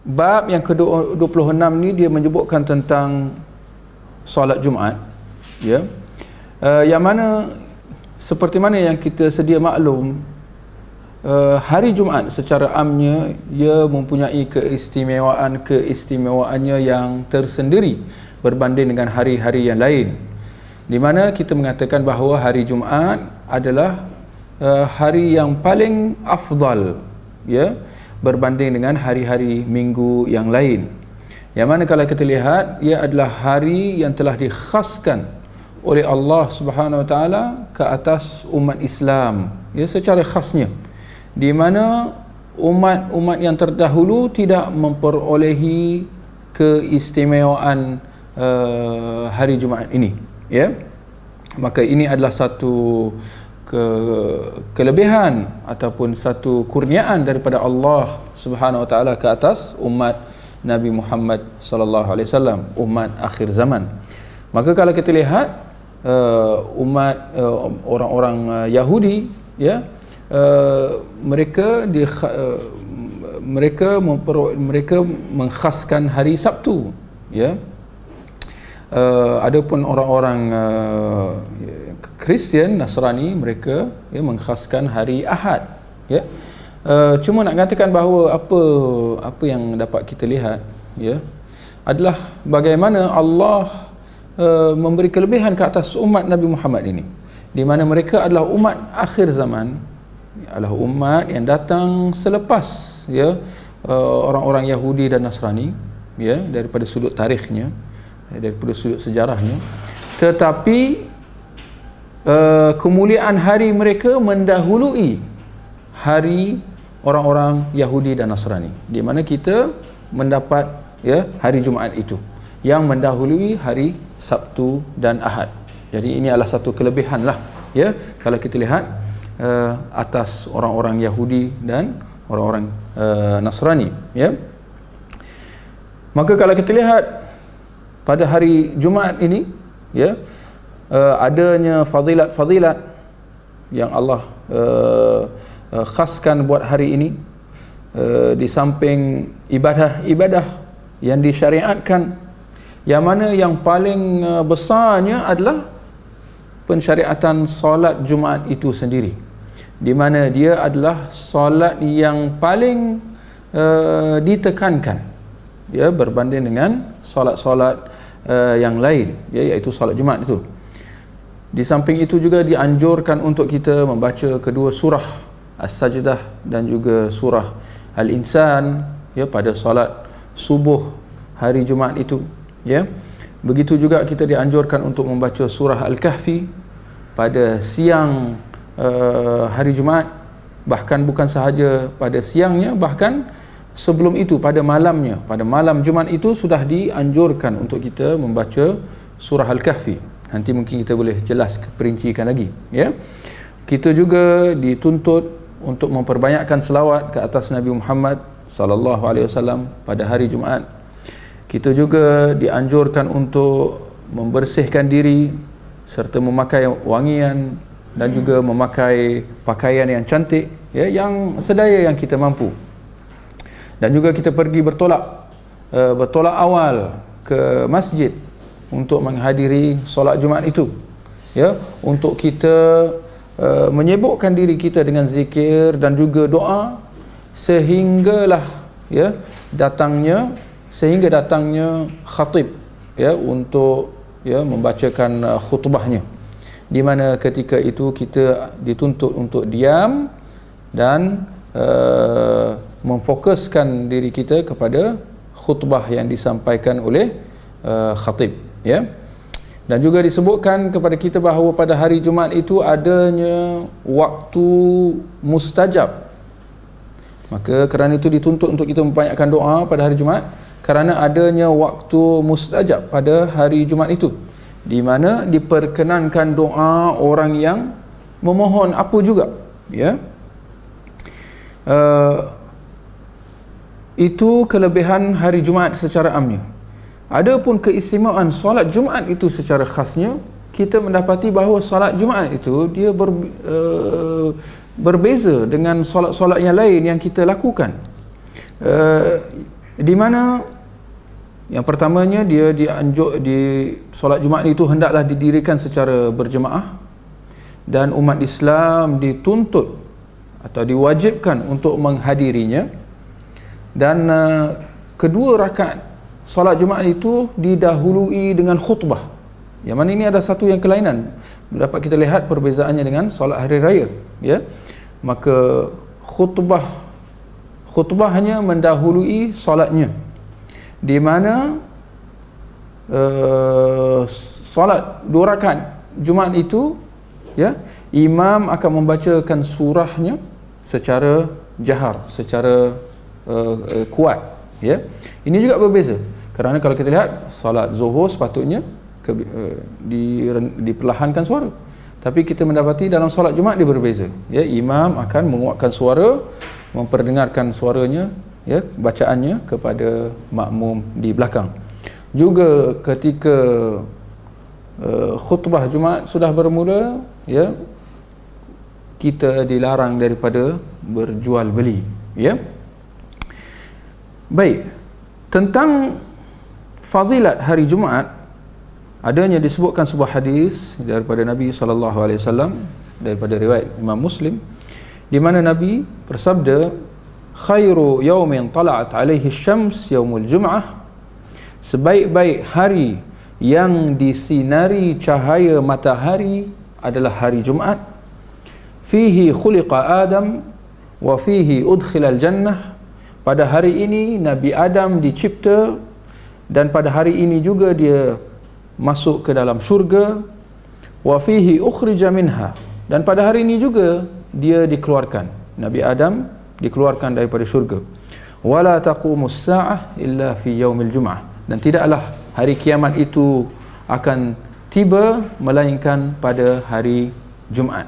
bab yang ke-26 ni dia menyebutkan tentang solat Jumaat, ya. Yang mana seperti mana yang kita sedia maklum, hari Jumaat secara amnya ia mempunyai keistimewaannya yang tersendiri berbanding dengan hari-hari yang lain, di mana kita mengatakan bahawa hari Jumaat adalah hari yang paling afdal, ya, berbanding dengan hari-hari minggu yang lain. Yang mana kalau kita lihat, ia adalah hari yang telah dikhaskan oleh Allah Subhanahu Wa Taala ke atas umat Islam, ya, secara khasnya, di mana umat-umat yang terdahulu tidak memperolehi keistimewaan hari Jumaat ini, ya. Maka ini adalah satu kelebihan ataupun satu kurniaan daripada Allah Subhanahu Wa Taala ke atas umat Nabi Muhammad sallallahu alaihi wasallam, umat akhir zaman. Maka kalau kita lihat umat orang-orang Yahudi, ya, mereka mengkhaskan hari Sabtu, ya. Adapun orang-orang Kristian, Nasrani, mereka, ya, mengkhaskan hari Ahad, ya. Cuma nak katakan bahawa apa yang dapat kita lihat, ya, adalah bagaimana Allah memberi kelebihan ke atas umat Nabi Muhammad ini, di mana mereka adalah umat akhir zaman, adalah umat yang datang selepas, ya, orang-orang Yahudi dan Nasrani, ya, daripada sudut tarikhnya, daripada sudut sejarahnya, tetapi kemuliaan hari mereka mendahului hari orang-orang Yahudi dan Nasrani, di mana kita mendapat, ya, hari Jumaat itu yang mendahului hari Sabtu dan Ahad. Jadi ini adalah satu kelebihan lah, ya, kalau kita lihat atas orang-orang Yahudi dan orang-orang Nasrani, ya. Maka kalau kita lihat pada hari Jumaat ini, ya, adanya fadilat-fadilat yang Allah khaskan buat hari ini, di samping ibadah-ibadah yang disyariatkan, yang mana yang paling besarnya adalah pensyariatan solat Jumaat itu sendiri, di mana dia adalah solat yang paling ditekankan, ya, berbanding dengan solat-solat yang lain, ya, iaitu solat Jumaat itu. Di samping itu juga dianjurkan untuk kita membaca kedua surah As-Sajdah dan juga surah Al-Insan, ya, pada solat subuh hari Jumaat itu, ya. Begitu juga kita dianjurkan untuk membaca surah Al-Kahfi pada siang hari Jumaat, bahkan bukan sahaja pada siangnya, bahkan sebelum itu pada malamnya, pada malam Jumaat itu sudah dianjurkan untuk kita membaca surah Al-Kahfi. Nanti mungkin kita boleh jelas perincikan lagi, ya. Kita juga dituntut untuk memperbanyakkan selawat ke atas Nabi Muhammad sallallahu alaihi wasallam pada hari Jumaat. Kita juga dianjurkan untuk membersihkan diri serta memakai wangian dan juga memakai pakaian yang cantik, ya, yang sedaya yang kita mampu. Dan juga kita pergi bertolak awal ke masjid untuk menghadiri solat Jumaat itu, ya, untuk kita menyibukkan diri kita dengan zikir dan juga doa sehingga datangnya khatib, ya, untuk, ya, membacakan khutbahnya, di mana ketika itu kita dituntut untuk diam dan memfokuskan diri kita kepada khutbah yang disampaikan oleh khatib, ya. Dan juga disebutkan kepada kita bahawa pada hari Jumaat itu adanya waktu mustajab. Maka kerana itu dituntut untuk kita membanyakkan doa pada hari Jumaat, kerana adanya waktu mustajab pada hari Jumaat itu, di mana diperkenankan doa orang yang memohon apa juga, ya. Itu kelebihan hari Jumaat secara amnya. Adapun keistimewaan solat Jumaat itu secara khasnya, kita mendapati bahawa solat Jumaat itu dia berbeza dengan solat-solat yang lain yang kita lakukan. di mana yang pertamanya dia di solat Jumaat itu hendaklah didirikan secara berjemaah, dan umat Islam dituntut atau diwajibkan untuk menghadirinya. Dan kedua rakaat solat Jumaat itu didahului dengan khutbah, yang mana ini ada satu yang kelainan, dapat kita lihat perbezaannya dengan solat hari raya, ya. Maka khutbah hanya mendahului solatnya, di mana solat 2 rakaat Jumaat itu, ya, imam akan membacakan surahnya secara jahar, secara kuat, ya. Ini juga berbeza, kerana kalau kita lihat solat Zuhur sepatutnya diperlahankan suara, tapi kita mendapati dalam solat Jumaat dia berbeza, ya. Imam akan menguatkan suara, memperdengarkan suaranya, ya, bacaannya kepada makmum di belakang. Juga ketika khutbah Jumaat sudah bermula, ya, kita dilarang daripada berjual beli, ya. Baik, tentang fadilat hari Jumaat, adanya disebutkan sebuah hadis daripada Nabi SAW, daripada riwayat Imam Muslim, di mana Nabi bersabda, khairu yaumin tala'at alaihi syams yaumul jum'ah, sebaik-baik hari yang disinari cahaya matahari adalah hari Jumaat. Fihi khuliqa Adam wa fihi udkhilal jannah, pada hari ini Nabi Adam dicipta, dan pada hari ini juga dia masuk ke dalam syurga. Wa fihi ukhrija minha, dan pada hari ini juga dia dikeluarkan, Nabi Adam dikeluarkan daripada syurga. Wala taqumus sa'ah illa fi yaumil jum'ah, dan tidaklah hari kiamat itu akan tiba melainkan pada hari Jumaat.